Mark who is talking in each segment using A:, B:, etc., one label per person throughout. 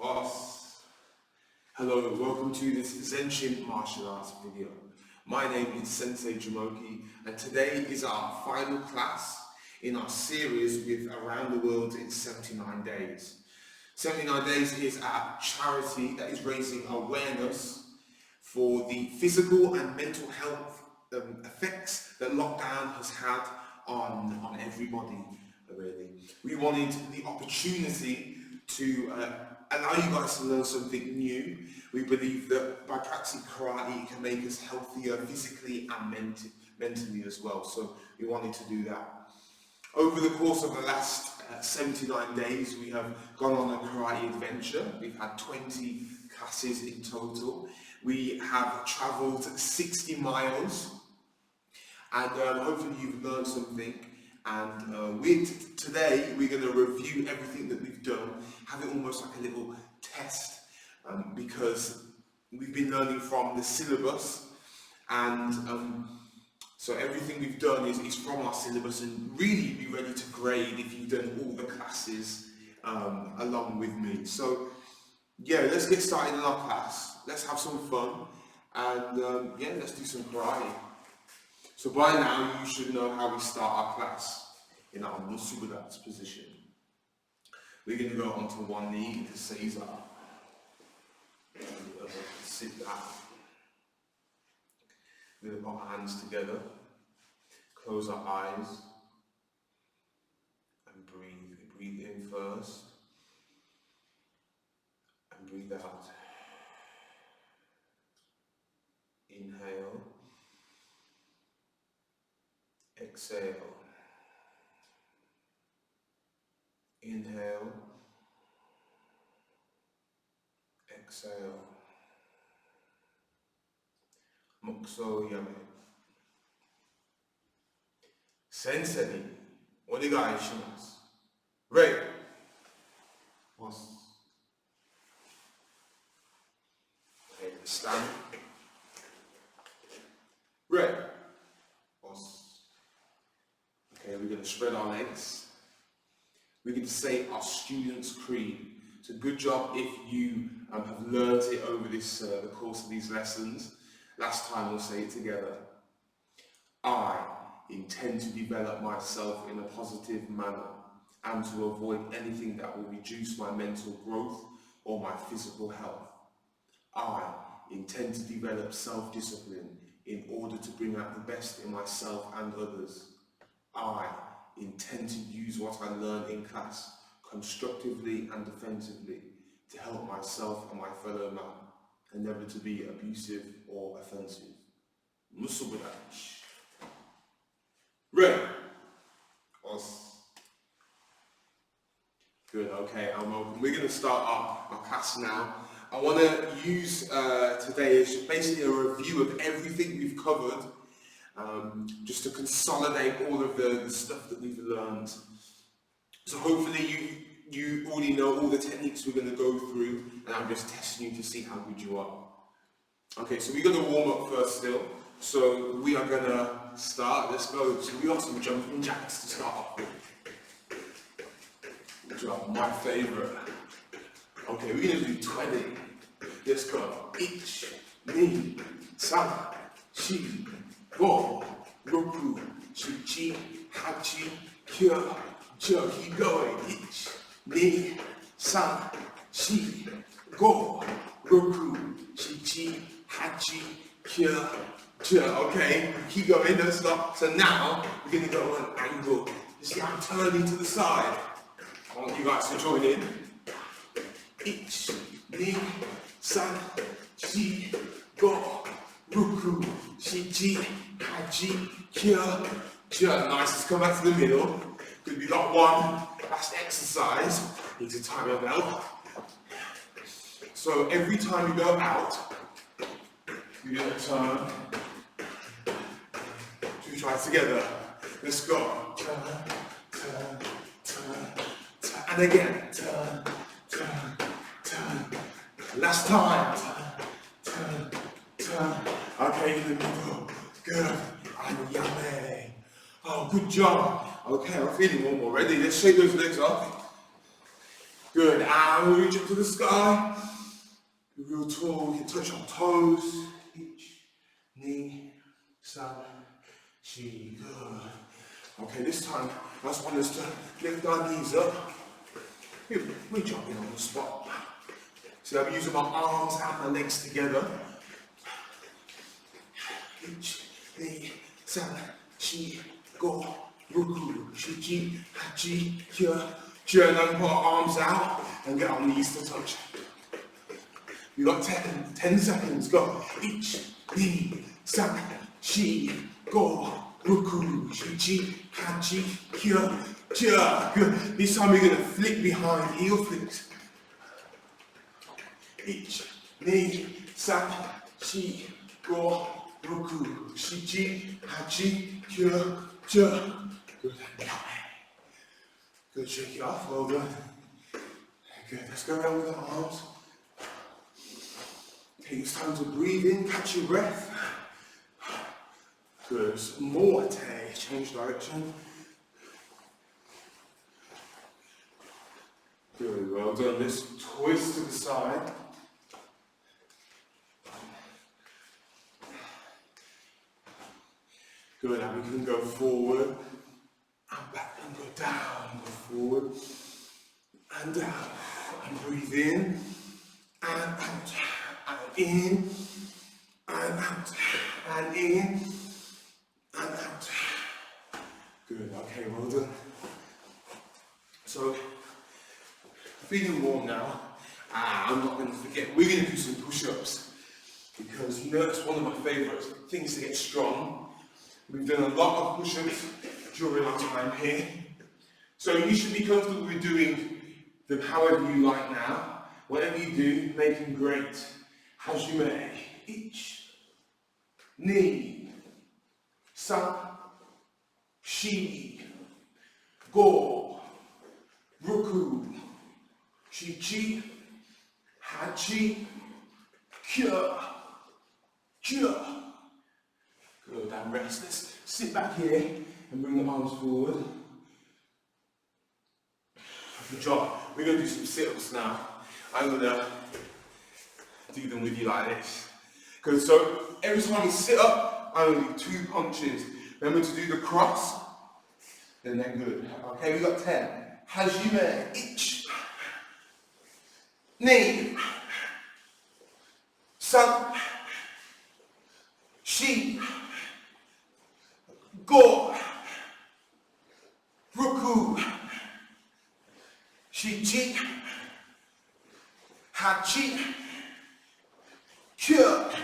A: Us. Hello, welcome to this Zen-Shin martial arts video. My name is Sensei Jumoke and today is our final class in our series with Around the World in 79 Days. 79 Days is our charity that is raising awareness for the physical and mental health effects that lockdown has had on everybody, really. We wanted the opportunity to allow you guys to learn something new. We believe that by practicing karate it can make us healthier physically and mentally as well. So we wanted to do that. Over the course of the last 79 days we have gone on a karate adventure. We've had 20 classes in total. We have travelled 60 miles and hopefully you've learned something. And today we're going to review everything that we've done, have it almost like a little test, because we've been learning from the syllabus, and so everything we've done is from our syllabus, and really be ready to grade if you've done all the classes along with me. So yeah, let's get started in our class, let's have some fun, and yeah, let's do some karate. So by now you should know how we start our class in our Musubudatsu position. We're going to go onto one knee into Seiza. Sit down. We're going to put our hands together, close our eyes and breathe. Breathe in first and breathe out. Inhale. Exhale. Inhale. Exhale. Mokso yame. Sensei ni onegai shimasu. Right. Once. Okay, stand. Right. Okay, we're going to spread our legs. We're going to say our student's creed. It's a good job if you have learned it over this the course of these lessons. Last time we'll say it together. I intend to develop myself in a positive manner and to avoid anything that will reduce my mental growth or my physical health. I intend to develop self-discipline in order to bring out the best in myself and others. I intend to use what I learn in class constructively and defensively to help myself and my fellow man, and never to be abusive or offensive. Musubudatsu. Ready? Good, okay, I'm open. We're going to start our class now. I want to use today as basically a review of everything we've covered. Just to consolidate all of the stuff that we've learned. So hopefully you already know all the techniques we're going to go through, and I'm just testing you to see how good you are. Okay, so we're going to warm up first still. So we are going to start, let's go. So we got some jumping jacks to start off with. Which are my favourite. Okay, we're going to do 20. Let's go. Ich, ni, san, shi, go, roku, shichi, hachi, kyo, jo. Keep going. Ich, ni, san, shi, go, roku, shichi, hachi, kyo, jo. Okay, keep going, don't stop. So now we're going to go on an angle. You see I'm turning to the side. I want you guys to join in. Ich, ni, san, shi, go, roku, shichi, hachi, kyo, jo. Nice, let's come back to the middle. Good, we got one last exercise. Need to time your belt. So every time you go out, you're going to turn. Should we try it together? Let's go. Turn, turn, turn, turn. And again. Turn, turn, turn. Last time. Turn, turn. Okay, in the middle. Good. And yummy. Oh, good job. Okay, I'm feeling one more. Ready? Let's shake those legs off. Good, and we reach up to the sky. Real tall, we can touch our toes. Each, knee, san, shi, good. Okay, this time, I just want us to lift our knees up. We're jumping on the spot. So I'm using my arms and my legs together. Each, knee, san, shi, go, ruku, shi, ji, hachi, kya, kya. And then put our arms out and get our knees to touch. You got 10 seconds, go. Each, knee, san, shi, go, ruku, shi, ji, hachi, kya, kya. Good. This time we're going to flick behind, heel flicks. Each, knee, san, shi, go, ruku, shi, ji, hachi, kya, kya. Good. Good, shake it off, well done. Good, let's go around with our arms. Okay, it's time to breathe in, catch your breath. Good, more change direction. Good, well done. Let's twist to the side. Good, and we can go forward and back and go down, go forward and down. And breathe in and out. And in, and out, and in, and out. Good, okay, well done. So, feeling warm now. I'm not going to forget, we're going to do some push-ups. Because you know it's one of my favourite things to get strong. We've done a lot of push-ups during our time here. So you should be comfortable with doing them however you like now. Whatever you do, make them great. Hajime, each, knee, san, shi, go, ruku, shi-chi, hachi, kya, kya. Good, and rest. Let's sit back here and bring the arms forward. Good job. We're going to do some sit-ups now. I'm going to do them with you like this. Good, so every time we sit up, I'm going to do 2 punches. Remember to do the cross, and then good. Okay, we got 10. Hajime, ich, knee, san, shi, go, ruku, shi-chi, hachi, kya,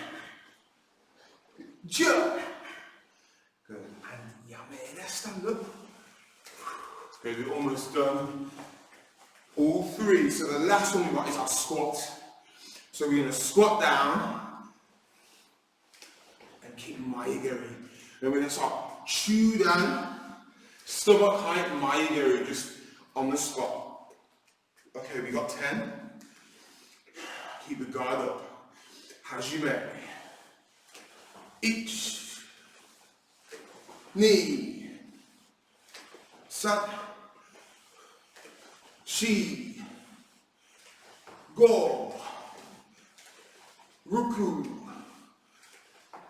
A: kya. Good. And yame, let's stand up. Okay, we're almost done. All 3. So the last one we got is our squat. So we're going to squat down and keep maigeri. Then we're going to start chew down, stomach height, maigeri, just on the squat. Okay, we got 10. Keep the guard up. Hajime. Ich. Knee. San. Shi. Go. Ruku.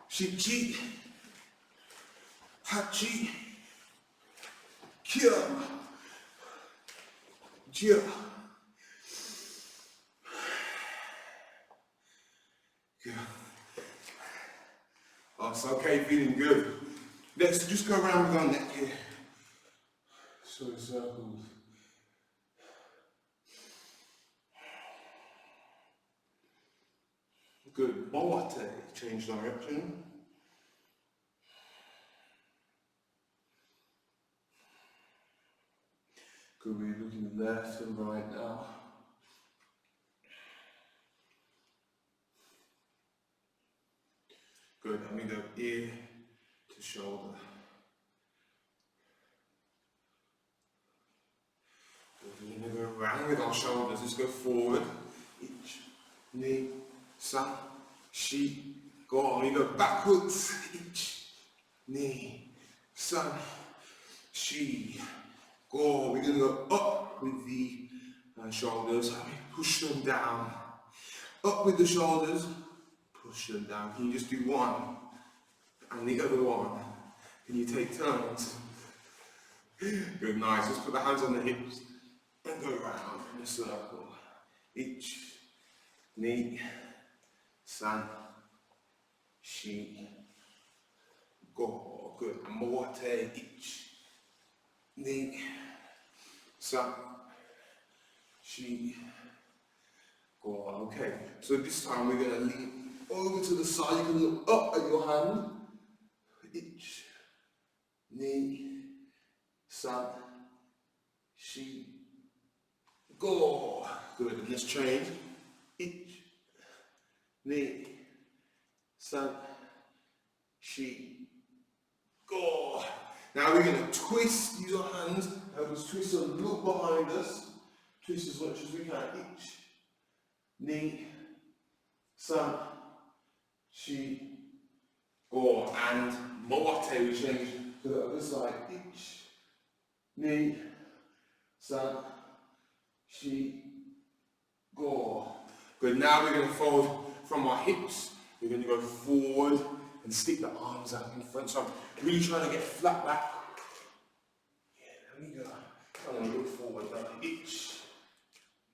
A: Shichi. Hachi. Kya. Jia. Good. Oh, it's okay, feeling good. Let's just go around with our neck here. So circles. Good. Moate, change direction. Good, we're looking left and right now. Good, and we go ear to shoulder. Good, we're going to go around with our shoulders. Let's go forward. Ich, knee, san, shi, go on. We go backwards. Ich, knee, san, shi, go. We're going to go up with the and shoulders. Push them down. Up with the shoulders. Push them down. Can you just do one and the other one? Can you take turns? Good, nice. Just put the hands on the hips and go around in a circle. Ich, ni, san, shi, go. Good. Mote, ich, ni, san, shi, go. Okay. So this time we're going to lean over to the side. You can look up at your hand. Ich, ni, san, shi, go. Good. And let's change. Ich, ni, san, shi, go. Now we're going to twist. Use our hands. Help us twist and look behind us. Twist as much as we can. Ich, ni, san, shi, go. And moate, we change to the other side. Ich, ni, san, shi, go. Good. Now we're going to fold from our hips. We're going to go forward and stick the arms out in front. So I'm really trying to get flat back. Yeah, there we go. I'm going to look forward now. Ich,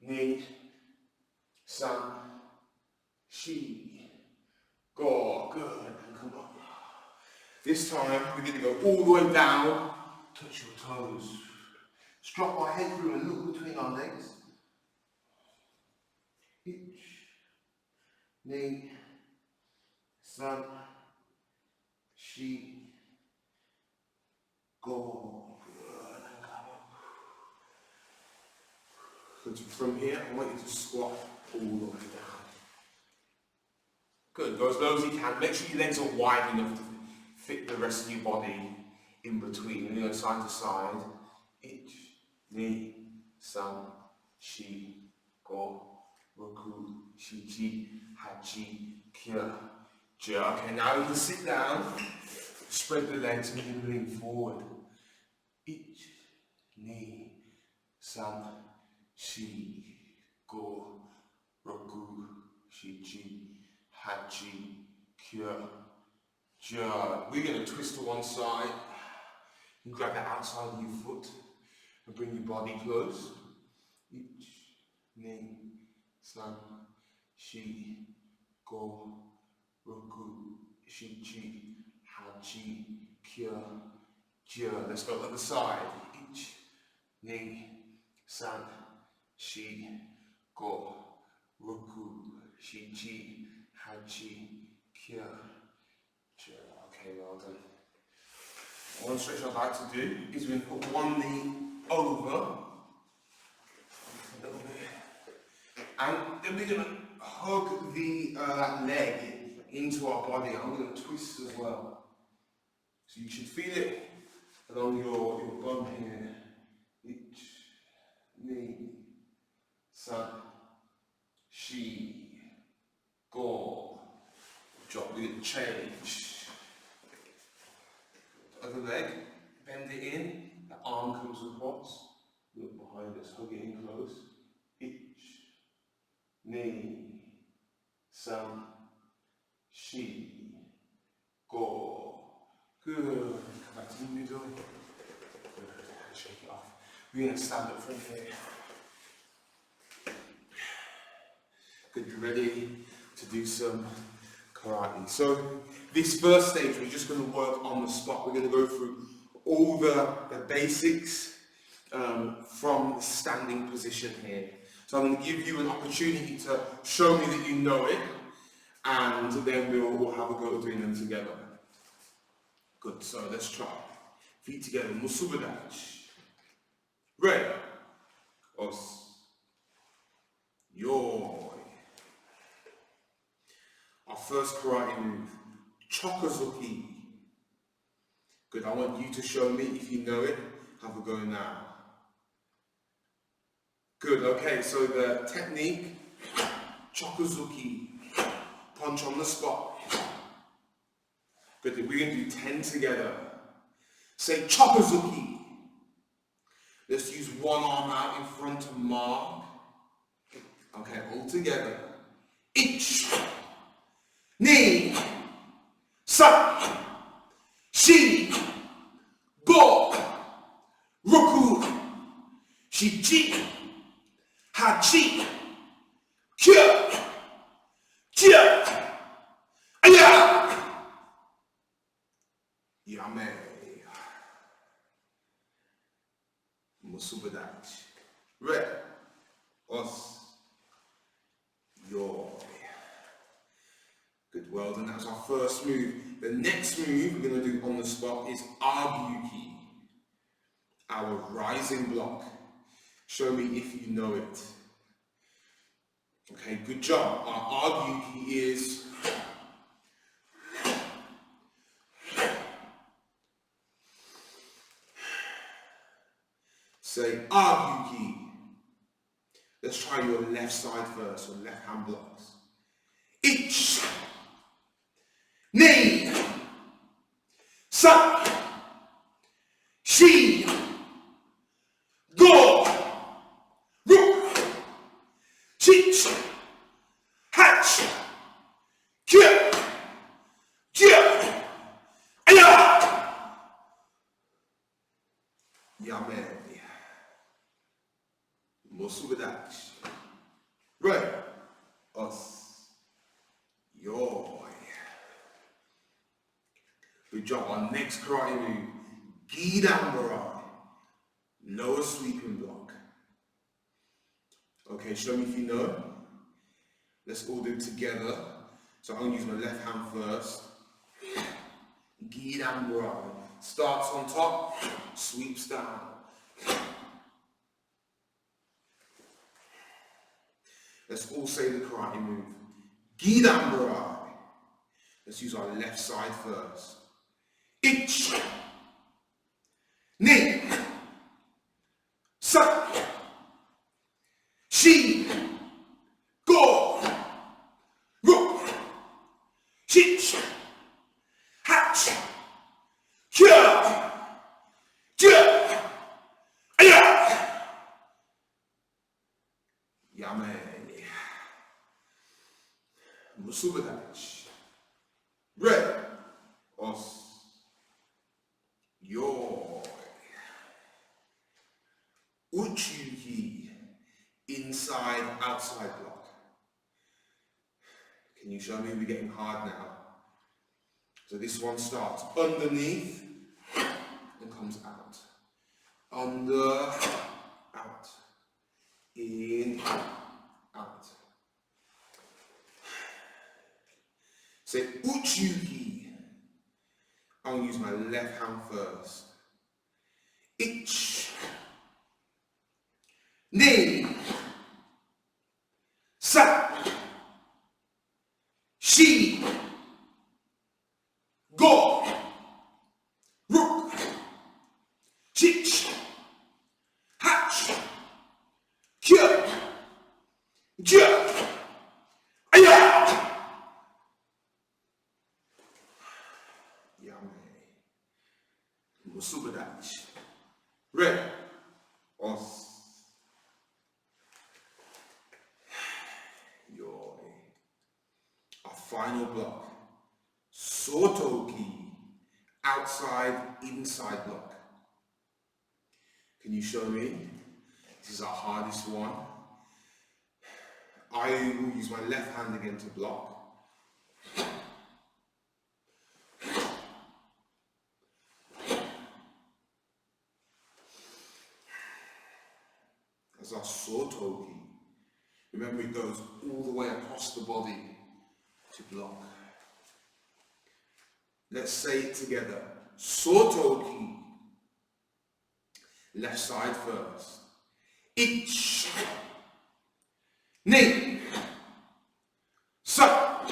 A: ni, san, shi, go. Good. And come on. This time we're going to go all the way down. Touch your toes. Just drop our head through and look between our legs. Ich, ni, san, shi, go. Good. And come up. Good. From here, I want you to squat all the way down. Good. Go as low as you can. Make sure your legs are wide enough to fit the rest of your body in between. And you go side to side. Ich, ni, san, shi, go. Roku, shi, chi, hachi, kya, ja. Okay, now you can sit down, spread the legs and you can lean forward. Ich, ni, san, shi, go, roku, shi, chi, hachi, kya, ja. We're going to twist to one side. You grab the outside of your foot and bring your body close. Ich, ni, san, shi, go, roku, shi, chi, hachi, kya, ja. Let's go other side. Ich, ni, san, shi, go, roku, shi, chi, hachi, kya, ja. Okay, well done. One stretch I'd like to do is we put one knee over, a little bit, and then we're going to hug the leg into our body. I'm going to twist as well. So you should feel it along your bum here. Ich, ni, san, shi, go. Drop, we're going to change. Other leg, bend it in, the arm comes across, look behind us, hug it in close. Ich, ni, san, shi, go. Good. Come back to the middle. Good. Shake it off. We're going to stand up from here. Good. You ready to do some karate? So this first stage we're just going to work on the spot. We're going to go through all the basics from the standing position here. So I'm going to give you an opportunity to show me that you know it, and then we'll have a go at doing them together. Good, so let's try. Feet together, musubadachi. Ready. Os. Yoi. Our first karate move. Chokazuki. Good, I want you to show me if you know it. Have a go now. Good, okay, so the technique, Chokazuki. Punch on the spot. Good, we're going to do 10 together. Say Chokazuki. Let's use one arm out in front to mark. Okay, all together. Ich, ni, sa, shi, go, roku, shiji, hachi, kyo, jia, aya, yame, musubadachi, re, os, yo. Good, well done. That's our first move. The next move we're going to do on the spot is Arguki, our rising block. Show me if you know it. Okay, good job. Our Arguki is say Arguki. Let's try your left side first, your left hand blocks. Ich, ni, sa, shi, go, ruk, chich, hatch, kyo, jia, aya, yame, musubadachi, right, us. Yo. Good job. Our next karate move, Gidan-Barai, lower sweeping block. Okay, show me if you know. Let's all do it together. So I'm going to use my left hand first. Gidan-Barai. Starts on top, sweeps down. Let's all say the karate move. Gidan-Barai. Let's use our left side first. Ich, ni, sa, shi, go, ruk, chich, hatch, kyo, jia, aya, yame, musubadachi, re, os, yo, uchuki, inside, outside block. Can you show me? We're getting hard now. So this one starts underneath and comes out. Under, out. In, out. Say uchuki. I'm going to use my left hand first. Ich, ni, sa, shi, go, ruk, chich, hatch, kyo, jia, aya. Musubadachi. Re, os, yo. Our final block. Sotoki, outside, inside block. Can you show me? This is our hardest one. I will use my left hand again to block. That's our Sotoki. Remember, it goes all the way across the body to block. Let's say it together. Sotoki. Left side first. Ich, ni, sa,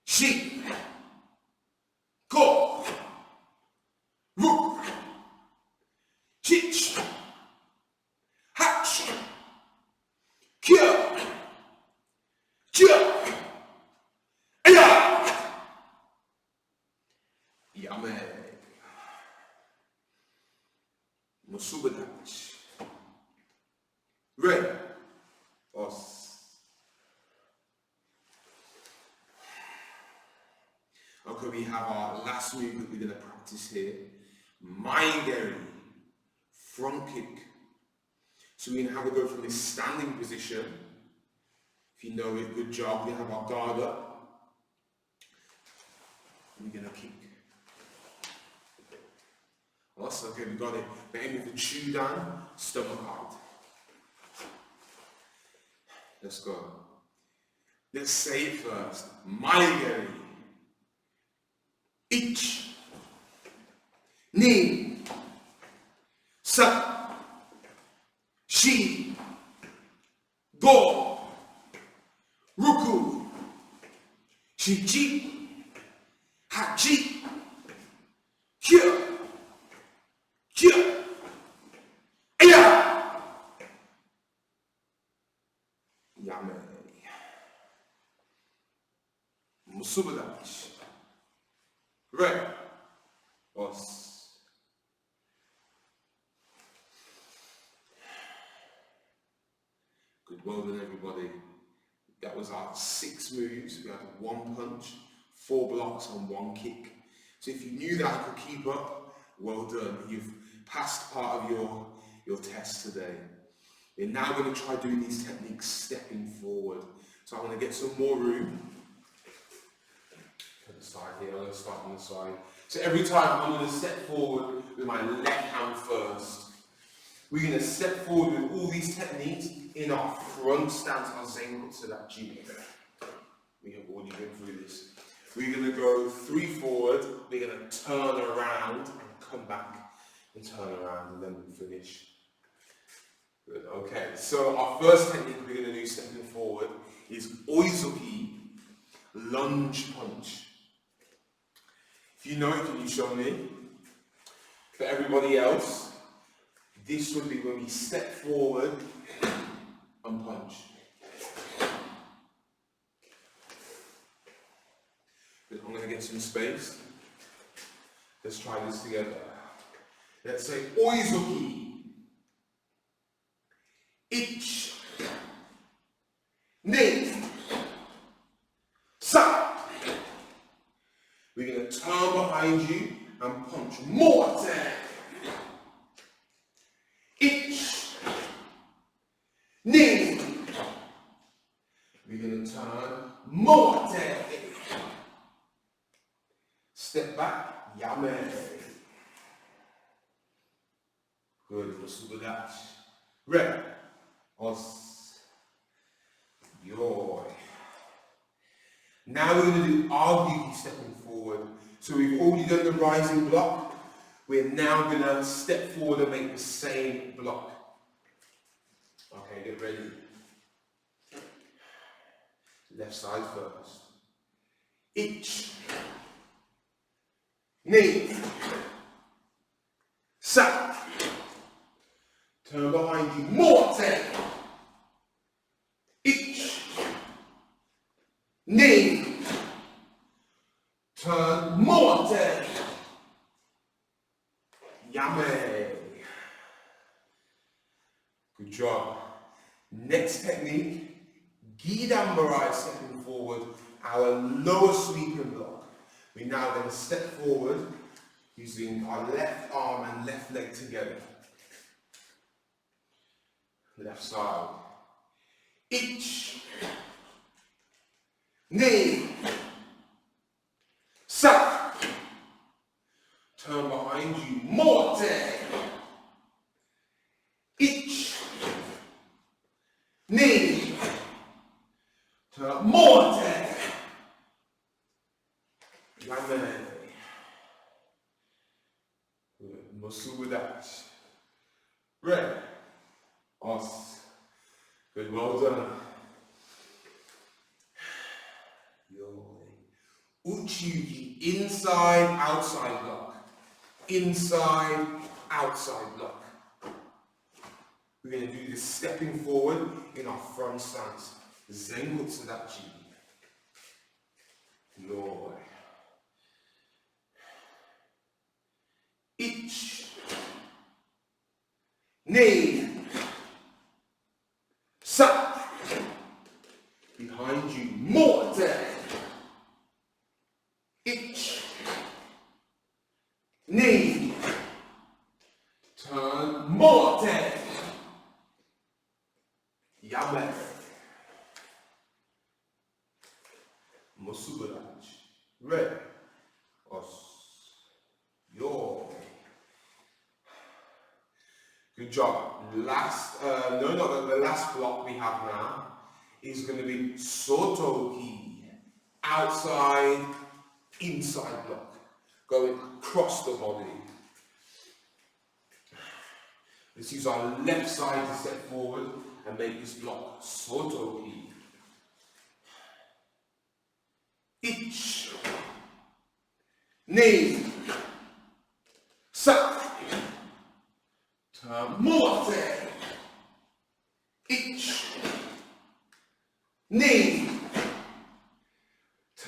A: shi, go, ruk, chich, hatch, kyo, jia, aya, yame, musubadachi. Re, os, we have our last move that we're going to practice here. Maigeri, front kick. So we're going to have a go from this standing position. If you know it, good job. We have our guard up. We're going to kick. Awesome, okay, we got it. We're aiming for chew down, stomach out. Let's go. Let's say it first. Maigeri. Ich. Ni. Sa. Shi. Go. Ruku. Shiji. Hachi. Kyo. Kyo. Aya. Yame. Musubadachi. Right. Os. Good, well done everybody. That was our 6 moves. We had 1 punch, 4 blocks and 1 kick. So if you knew that you could keep up, well done. You've passed part of your test today. We're now going to try doing these techniques stepping forward. So I'm going to get some more room. To the side here, I'm going to start on the side. So every time I'm going to step forward with my left hand first. We're going to step forward with all these techniques in our front stance, our Zen-Shin. We have already been through this. We're going to go 3 forward, we're going to turn around and come back and turn around and then we'll finish. Good, okay, so our first technique we're going to do stepping forward is Oizuki, lunge punch. If you know it, can you show me? For everybody else, this would be when we step forward and punch. Good, I'm going to get some space. Let's try this together. Let's say Oizuki. Ich. Ni. Sa. We're going to turn behind you and punch. Morte. Ich. Ni. We're going to turn. Morte. Step back. Yame. Good. Musubadachi. Red. Os. Yoi. Now we're going to do Arguki stepping forward. So we've already done the rising block. We're now going to step forward and make the same block. Okay, get ready. Left side first. Ich. Ni. Sa. Turn behind you. Morte. Ich. Ni. Turn. Morte. Yame. Good job. Next technique. Gidan Marai stepping forward. Our lower sweeping block. We're now going to step forward using our left arm and left leg together. Left side. Ich. Ni. Sa. Turn behind you. Morte. Ich. Ni. Turn. Morte. Yame. Good. Musubadachi. Red. Os. Good, well done. Yoi. Uchi, inside, outside block. Inside, outside block. We're going to do this stepping forward in our front stance. Zen-Shin. Yoi. Ich. Ni. Sa. Behind you. Morte. Ich. Musuburaj. Red. Os. Yo. Good job. The last block we have now is going to be Sotoki. Outside, inside block. Going across the body. Let's use our left side to step forward and make this block Sotoki. Ich. Ni. Sa. Morte. Ich. Ni.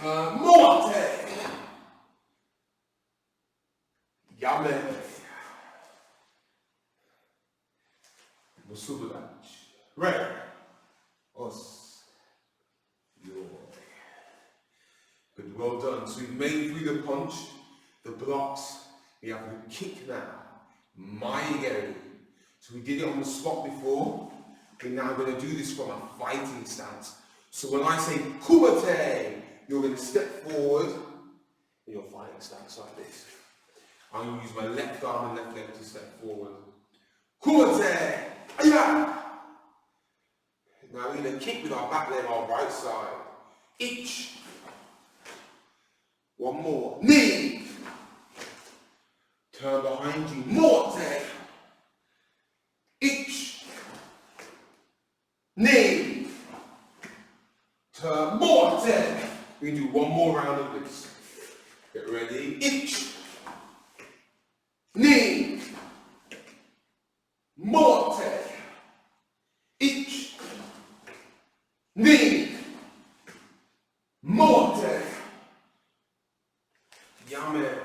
A: Morte. Yame. Musuburaj. Red. Os. Yo. Good, well done. So we've made through the punch, the blocks. We have the kick now. Maigeri. So we did it on the spot before. We're now going to do this from a fighting stance. So when I say kumate, you're going to step forward in your fighting stance like this. I'm going to use my left arm and left leg to step forward. Kumate! Aya! Now we're going to kick with our back leg, our right side. Ich. One more. Ni. Turn behind you. Morte. Ich. Ni. Turn. Morte. We can do one more round of this. Get ready. Ich. Ni. Morte. Ich. Ni. Morte. Yame.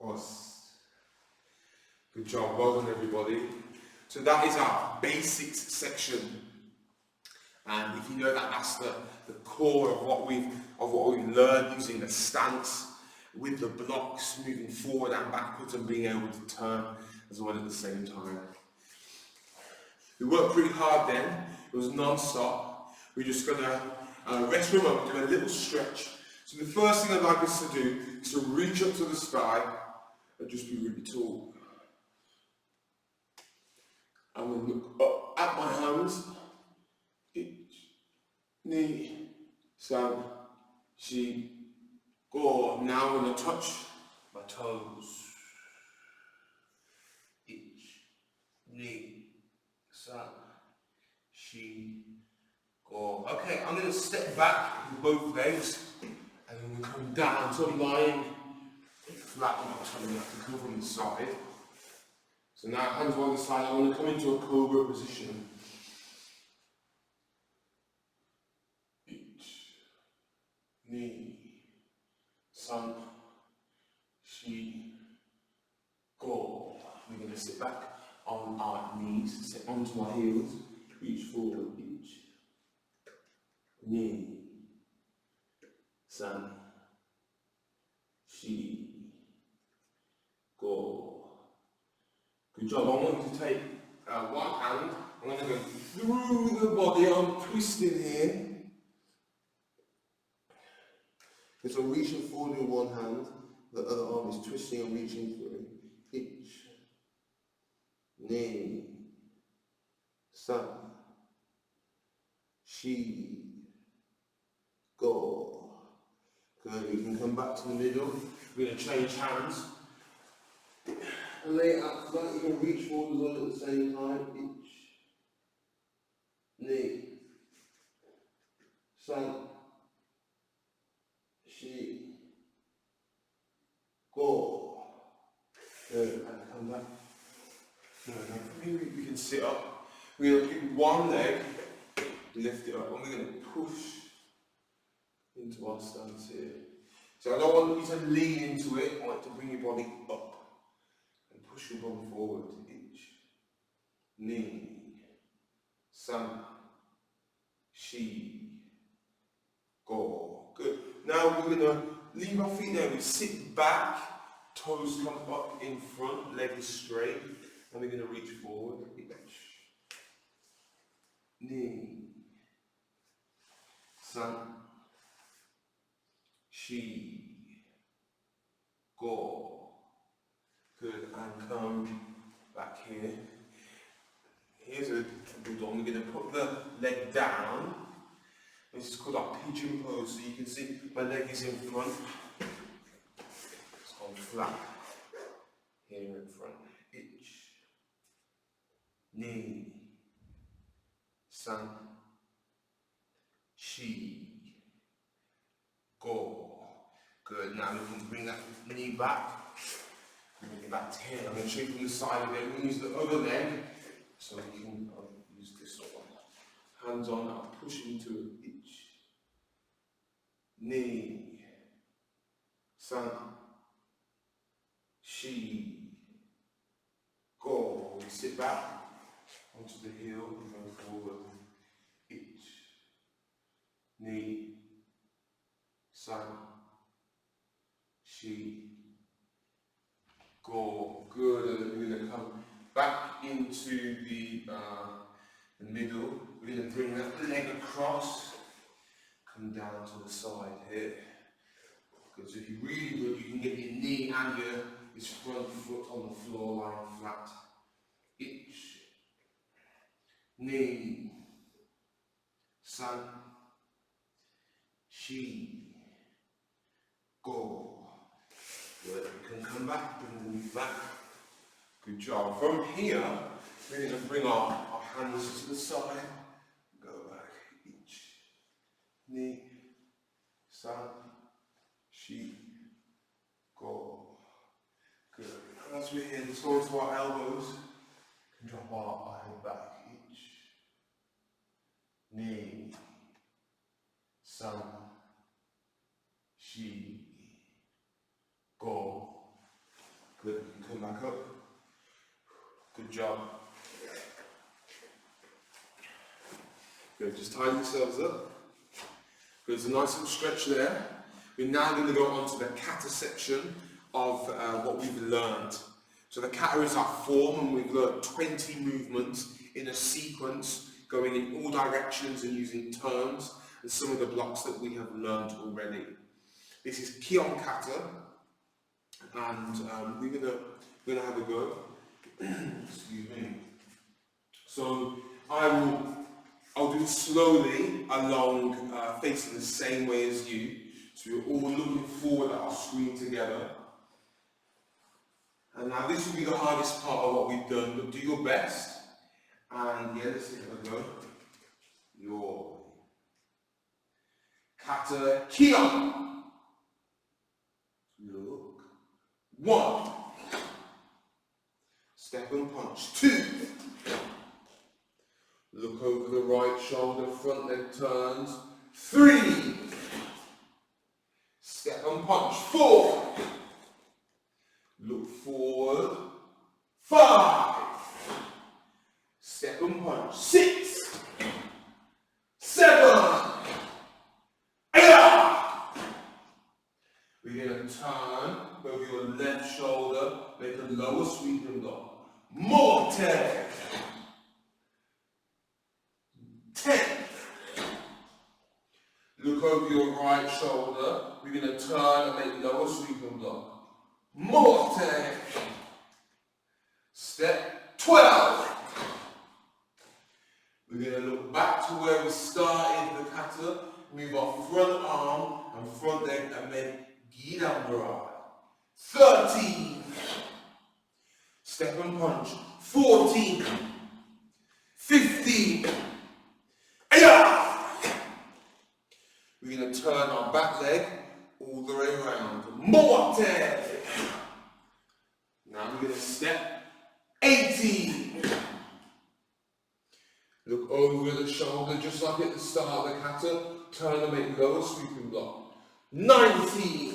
A: Os. Good job, well done everybody. So that is our basics section. And if you know that that's the core of what we've learned using the stance with the blocks, moving forward and backwards and being able to turn as well at the same time. We worked pretty hard then, it was non-stop. We're just gonna rest for a moment, do a little stretch. So the first thing I'd like us to do is to reach up to the sky and just be really tall. I'm going to look up at my hands. Ich, ni, san, shi, go. Now I'm going to touch my toes. Ich, ni, san, shi, go. Okay, I'm going to step back with both legs and then we'll come down. So I'm lying flat on my tummy, I have to come from the side. So now hands on the side, I want to come into a cobra position. Ich, ni, san, shi, go. We're going to sit back on our knees, sit onto our heels, reach forward. Ich, ni, san, shi, go. Good job. I want you to take one hand. I'm going to go through the body. I'm twisting here. Because I'm reaching forward with one hand. The other arm is twisting and reaching through. Ich, ni, san, shi, go. Good. You can come back to the middle. We're going to change hands. And lay it out flat, you can reach forward as well at the same time. Ich, ni, san, shi, go. Good, and come back. No, maybe we can sit up. We're going to pick one leg, lift it up, and we're going to push into our stance here. So I don't want you to lean into it, I want to bring your body up. Push your body forward. Ich, ni, san, shi, go. Good. Now we're going to leave our feet there. We sit back, toes come up in front, leg is straight, and we're going to reach forward. Ich, ni, san, shi, go. Good, and come back here. Here's a udon. We're going to put the leg down. This is called our pigeon pose. So you can see my leg is in front. It's gone flat. Here in front. Ich, ni, san, shi, go. Good. Now we can bring that knee back. Bring it back to here. I'm going to show you from the side of it. We're going to use the other leg. So we can use this one. Hands on, I'll push into it. Ich, ni, san, shi, go. We sit back onto the heel and go forward. Ich, ni, san, shi, go. Good. And then we're going to come back into the middle. We're going to bring that leg across. Come down to the side here. Because if you're really good, you can get your knee and your front foot on the floor lying flat. Ich, ni, san, shi, go. Good. You can come back, bring the knee back. Good job. From here, we're going to bring our hands to the side. Go back. Ich, ni, san, shi, go. Good. And as we're here, the toes to our elbows, we can drop our head back. Ich, ni, san, shi, go. Good. You can come back up. Good job. Good, just tie yourselves up. Good, there's a nice little stretch there. We're now going to go on to the kata section of what we've learned. So the kata is our form, and we've learned 20 movements in a sequence, going in all directions and using terms and some of the blocks that we have learned already. This is Kyon kata, and we're going to have a go. Excuse me. So I'll do it slowly along, facing the same way as you. So we're all looking forward at our screen together. And now this will be the hardest part of what we've done, but do your best. And yeah, let's give it a go. Your kata kyon. Look. 1. Step and punch. 2. Look over the right shoulder, front leg turns. 3. Step and punch. 4. Look forward. 5. Step and punch. 6. 7. 8. We're going to turn over your left shoulder, make a lower sweeping block. Morte. 10. Look over your right shoulder. We're going to turn and make lower sweeping block. Morte. Step 12. We're going to look back to where we started the kata. Move our front arm and front leg and make Gidambara. 13. Step and punch. 14. 15. We're going to turn our back leg all the way around. Morte. Now we're going to step. 18. Look over the shoulder just like at the start of the kata. Turn and make lower sweeping block. 19.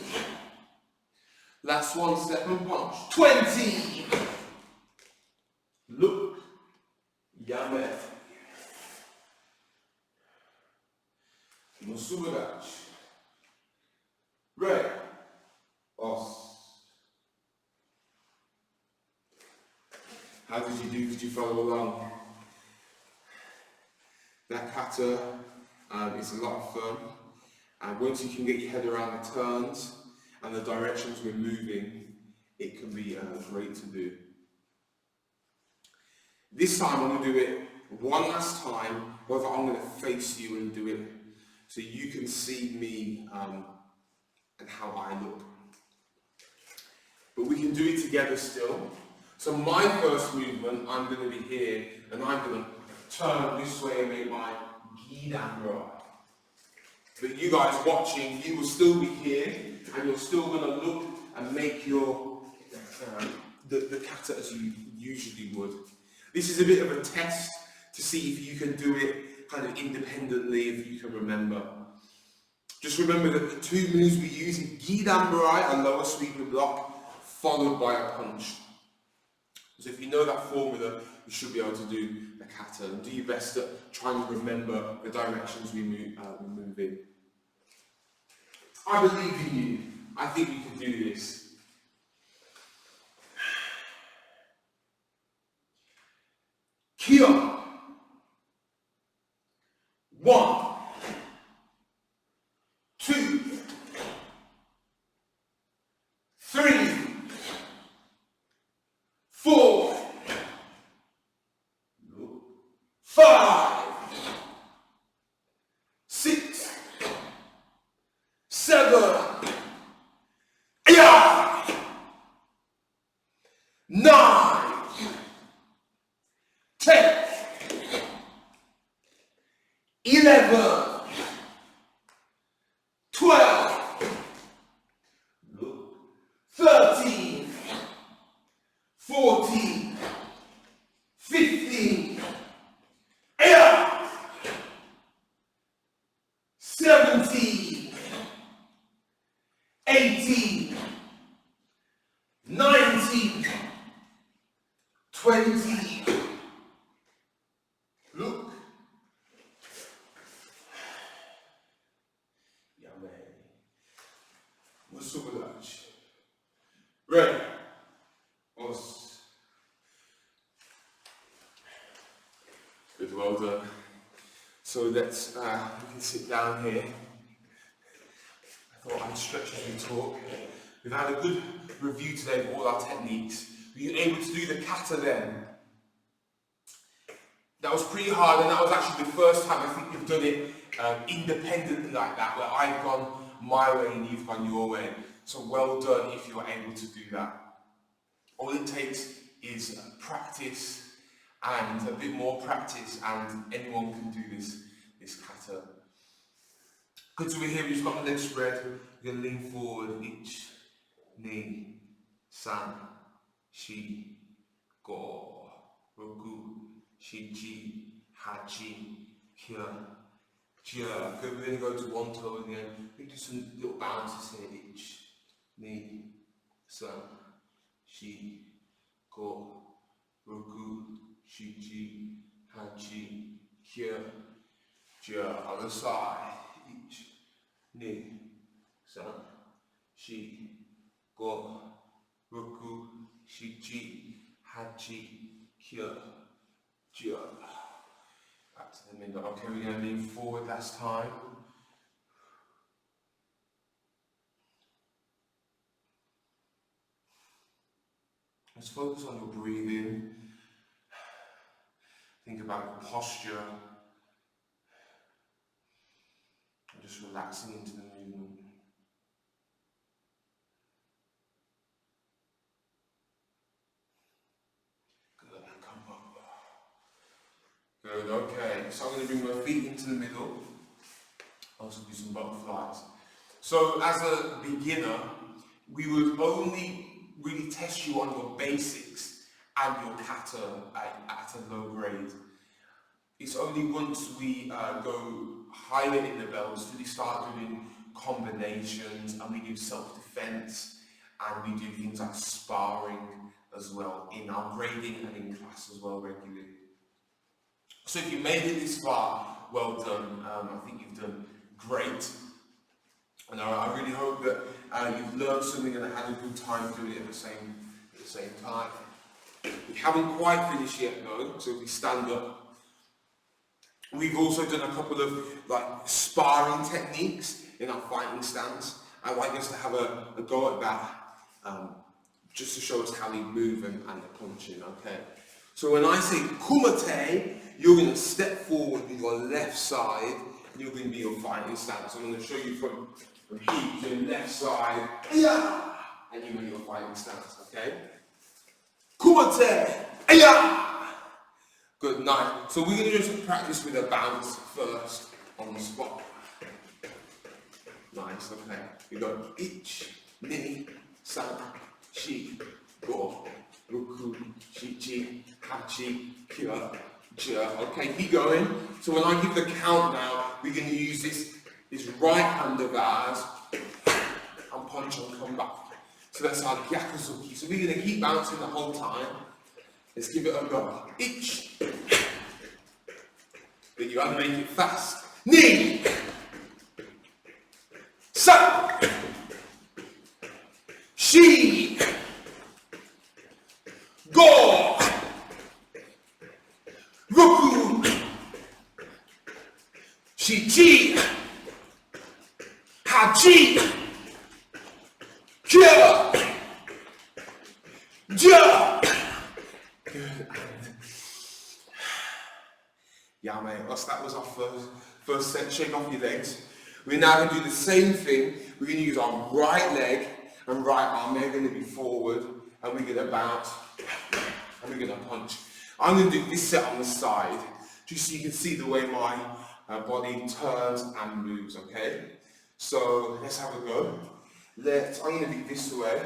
A: Last one, step and punch. 20. Look. Yame. Musubagachi. Re. Os. How did you do? Did you follow along? That kata It's a lot of fun. And once you can get your head around the turns and the directions we're moving, it can be great to do. This time I'm going to do it one last time, however I'm going to face you and do it so you can see me and how I look. But we can do it together still. So my first movement, I'm going to be here and I'm going to turn this way and make my Gidan-rai. But you guys watching, you will still be here and you're still going to look and make your the kata as you usually would. This is a bit of a test to see if you can do it kind of independently, if you can remember. Just remember that the two moves we use in Gidan-rai, a lower sweeping block, followed by a punch. So if you know that formula, you should be able to do the kata. And do your best to try and remember the directions we move in. I believe in you. I think you can do this. Kyo. 1, 2, 3, 4, 5, 6, 7, 8, 9, 10, 11, 12, 13, 14, 15, 17, 18, 19, 20. Look. Yeah, man. What's up with that? Right. Good, well done. So let's, we can sit down here. I thought I'd stretch as we talk. We've had a good review today of all our techniques. Were you able to do the kata then? That was pretty hard, and that was actually the first time I think we've done it independently like that, where I've gone my way and you've gone your way. So well done if you're able to do that. All it takes is practice and a bit more practice, and anyone can do this kata. Good to be here. We've just got the legs spread. We're going to lean forward, ich, ni, san, shi, go, roku, shiji, hachi, kya, jia. Good, we're going to go to one toe again. We can do some little bounces here, ich, ni, san, shi, go, roku, shiji, hachi, kya, jia. Other side, ich, ni, san, shi, go, roku, shiji, hachi, kya, jia. Back to the middle. Okay, we're going to lean forward last time. Let's focus on your breathing. Think about your posture. And just relaxing into the movement. Good, come up. Good, okay. So I'm going to bring my feet into the middle. Also do some butterflies. So as a beginner, we would only really test you on your basics and your kata at a low grade. It's only once we go higher in the belts do we start doing combinations, and we do self-defense, and we do things like sparring as well in our grading and in class as well regularly. So if you made it this far, well done. I think you've done great. And I really hope that you've learned something and had a good time doing it at the same time. We haven't quite finished yet though, so if we stand up, We've also done a couple of like sparring techniques in our fighting stance. I'd like us to have a go at that, just to show us how we move and the punching, okay? So when I say kumite, you're going to step forward with your left side, and you're going to be your fighting stance. I'm going to show you from here to your left side, and you make your fighting stance, okay? Kumite, good, nice. So we're going to just practice with a bounce first on the spot. Nice, okay. We go ich, ni, san, shi, go, ruku, shi, hachi, kya, ja. Okay, keep going. So when I give the count now, we're going to use this right hand of ours and punch and come back. So that's our gyakuzuki. So we're going to keep bouncing the whole time. Let's give it a go. Ich. But you got to make it fast. Ni. San. Shi. Go. Ruku. Shi. Hachi. Kya. Ja. Yeah, mate, that was our first set. Shake off your legs. We're now going to do the same thing. We're going to use our right leg and right arm. They're going to be forward, and we're going to bounce, and we're going to punch. I'm going to do this set on the side, just so you can see the way my body turns and moves, okay? So let's have a go. I'm going to be this way.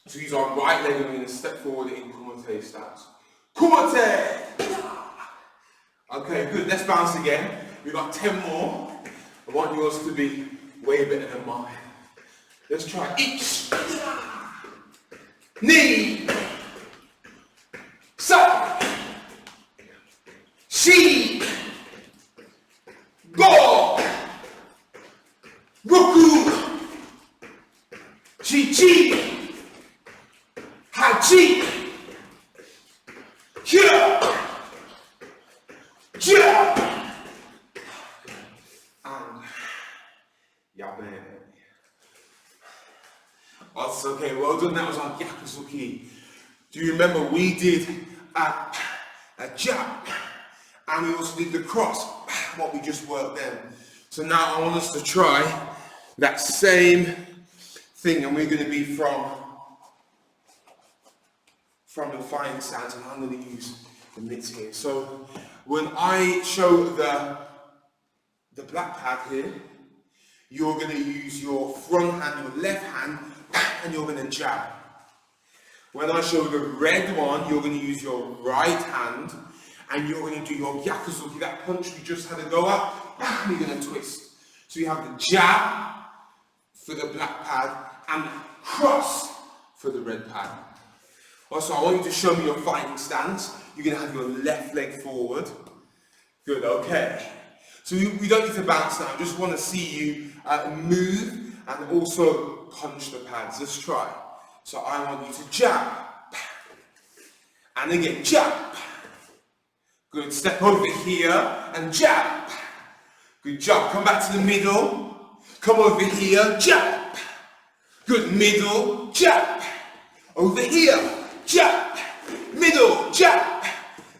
A: So use our right leg and we're going to step forward in kumite stance. Kumite! Okay, good. Let's bounce again. We've got 10 more. I want yours to be way better than mine. Let's try. Ich, ni, san, shi, go, ruku, chi, hachi, kya, ja, and yabe. That's okay, well done. That was our gyakuzuki. Do you remember we did a jab and we also did the cross, what we just worked then. So now I want us to try that same thing, and we're going to be from the fighting stance, and I'm going to use the mitts here. So when I show the black pad here, you're going to use your front hand, your left hand, and you're going to jab. When I show the red one, you're going to use your right hand, and you're going to do your gyakuzuki, that punch we just had a go at, and you're going to twist. So you have the jab for the black pad, and cross for the red pad. Also, I want you to show me your fighting stance. You're going to have your left leg forward. Good, okay. So we don't need to bounce now. I just want to see you move and also punch the pads. Let's try. So I want you to jab. And again, jab. Good, step over here and jab. Good job. Come back to the middle. Come over here, jab. Good, middle, jab. Over here. Jab, middle, jab.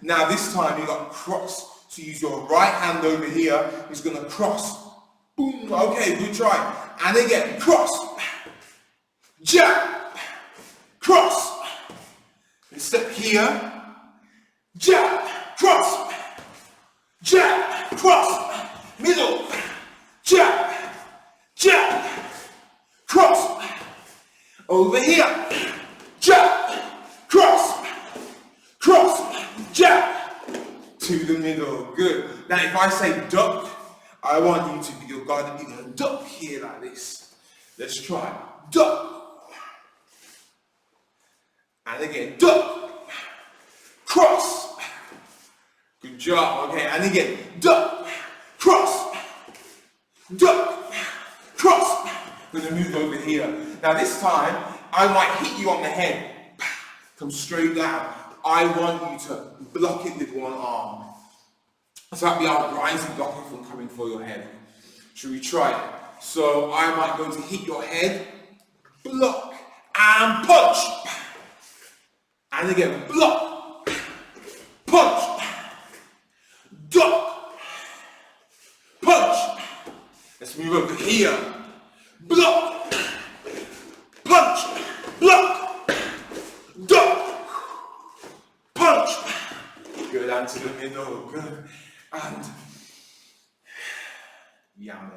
A: Now this time you got cross. So use your right hand over here. He's going to cross. Boom. Okay, good try. And again, cross. Jab, cross. And step here. Jab, cross. Jab, cross. Middle. Jab, jab, cross. Over here. Jab. Cross, cross, jab, to the middle. Good. Now if I say duck, I want you to be your guy to be a duck here like this. Let's try. Duck. And again, duck. Cross. Good job. Okay, and again, duck. Cross. Duck. Cross. I'm going to move over here. Now this time, I might hit you on the head. Come straight down. I want you to block it with one arm. So that'll be our rising blocking from coming for your head. Should we try it? So I might go to hit your head, block, and punch. And again, block, punch, duck, punch. Let's move over here. Block, punch, block, duck, punch. Good, and to the middle, good. And yummy.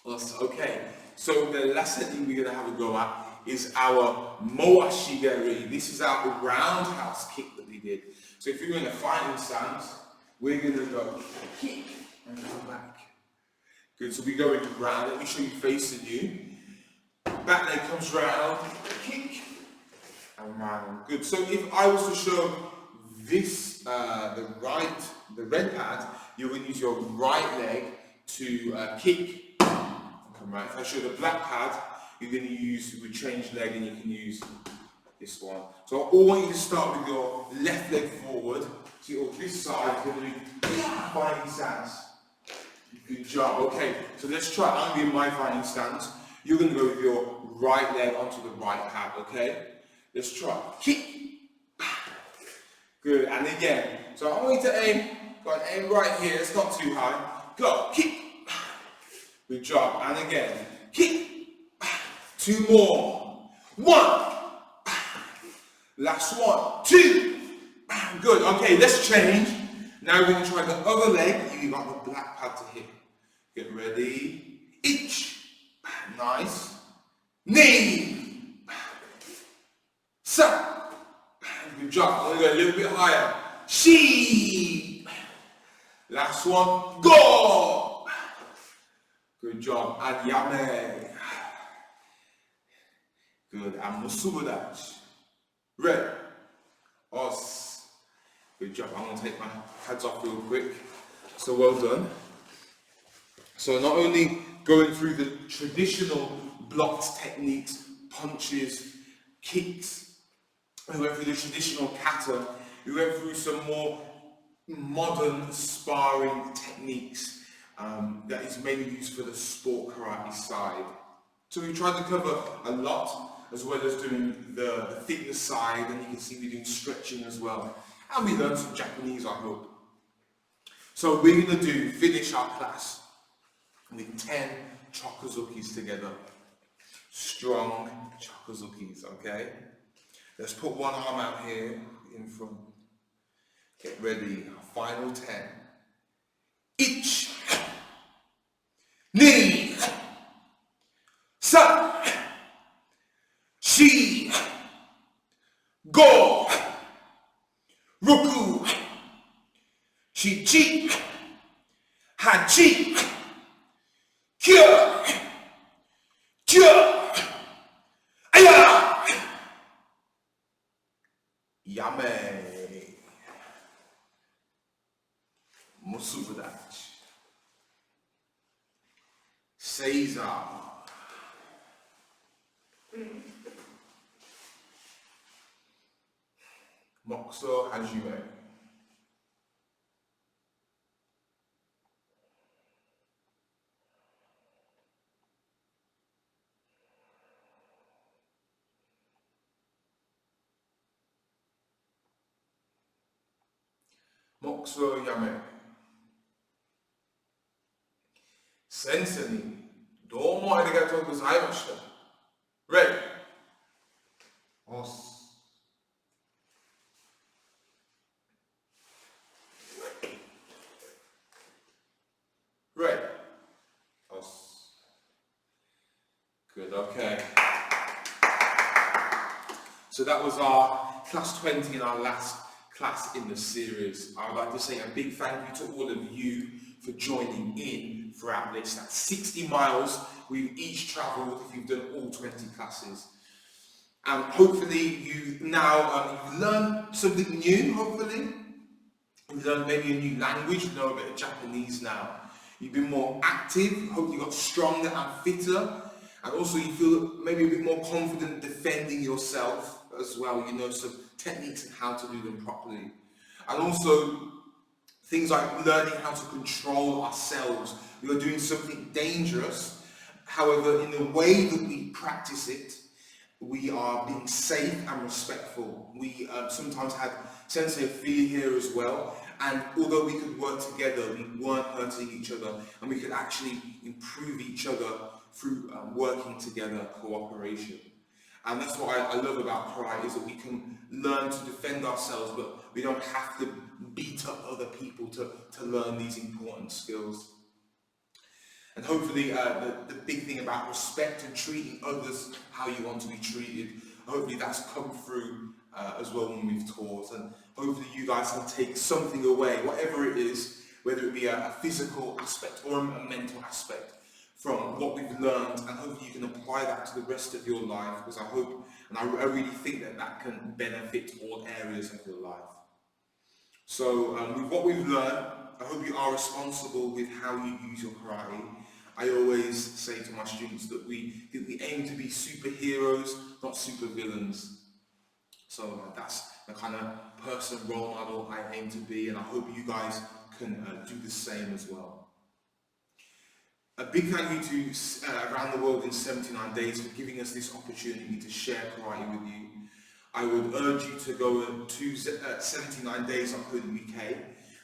A: Okay, so the last technique we're going to have a go at is our moashigeri. This is our roundhouse kick that we did. So if you're in a fighting stance, we're going to go kick and come back. Good, so we go into round. Let me show you facing you. Back leg comes round, kick, and round. Good, so if I was to show this, the red pad, you're going to use your right leg to kick. Come right. If I show the black pad, you're going to use with change leg, and you can use this one. So I all want you to start with your left leg forward. So you're this side, you're going to do fighting stance. Good job. Okay, so let's try. I'm going to be in my fighting stance. You're going to go with your right leg onto the right pad. Okay, let's try. Kick. Good. And again. So I want you to aim. Go and aim right here. It's not too high. Go. Kick. Good job. And again. Kick. Two more. One. Last one. Two. Good. Okay, let's change. Now we're going to try the other leg. You got the black pad to hit. Get ready. Ich. Nice. Knee. Sa. Good job. I'm going to go a little bit higher. She. Last one. Go. Good job. And yame. Good. And musubadachi. Red. Os. Good job. I'm going to take my pads off real quick. So well done. So not only going through the traditional blocked techniques, punches, kicks, we went through the traditional kata, we went through some more modern sparring techniques that is mainly used for the sport karate side. So we tried to cover a lot, as well as doing the fitness side, and you can see we're doing stretching as well. And we learned some Japanese, I hope. So we're going to finish our class with 10 chokuzukis together. Strong chokuzukis, okay? Let's put one arm out here in front. Get ready. Final 10. Ich. Ni. Sa. Shi. Go. Roku. Shichi. Hachi. Kyo. Kyo. Aya. Yame. Musubadachi. Seiza. Mokuso Hajime. Mokuso Yame. Sensei ni domo arigatou gozaimashita. Ready? Os. Right. Good, okay. So that was our class 20 and our last class in the series. I would like to say a big thank you to all of you for joining in throughout this. That's 60 miles we've each travelled if you've done all 20 classes. And hopefully you now you've learned something new, hopefully. You've learned maybe a new language, you know a bit of Japanese now. You've been more active, hope you got stronger and fitter, and also you feel maybe a bit more confident defending yourself as well. You know some techniques and how to do them properly. And also Things like learning how to control ourselves. We are doing something dangerous. However, in the way that we practice it, we are being safe and respectful. We sometimes had Sensei Fear here as well, and although we could work together, we weren't hurting each other, and we could actually improve each other through working together, cooperation. And that's what I love about karate, is that we can learn to defend ourselves, but we don't have to beat up other people to learn these important skills. And hopefully the big thing about respect and treating others how you want to be treated, hopefully that's come through as well when we've taught. And hopefully you guys can take something away, whatever it is, whether it be a physical aspect or a mental aspect, from what we've learned, and hopefully you can apply that to the rest of your life, because I hope, and I really think that that can benefit all areas of your life. So with what we've learned, I hope you are responsible with how you use your karate. I always say to my students that we aim to be superheroes, not supervillains. So that's the kind of person, role model I aim to be, and I hope you guys can do the same as well. A big thank you to Around the World in 79 Days for giving us this opportunity to share karate with you. I would urge you to go to 79days.co.uk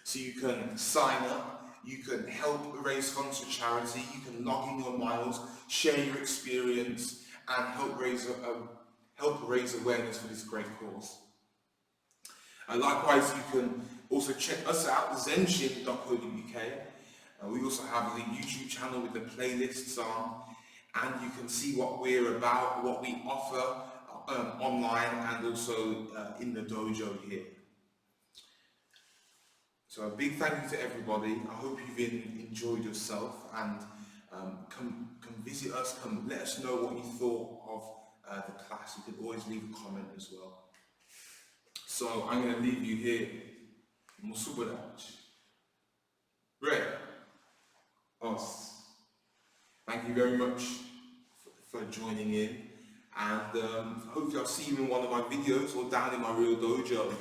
A: so you can sign up, you can help raise funds for charity, you can log in your miles, share your experience, and help raise awareness for this great cause. Likewise, you can also check us out, Zen-Shin.co.uk. We also have the YouTube channel with the playlists on, and you can see what we're about, what we offer online, and also in the dojo here. So a big thank you to everybody. I hope you've enjoyed yourself, and come visit us, come let us know what you thought of the class. You can always leave a comment as well. So I'm going to leave you here. Musubarach. Right. Thank you very much for joining in, and hopefully I'll see you in one of my videos or down in my real dojo.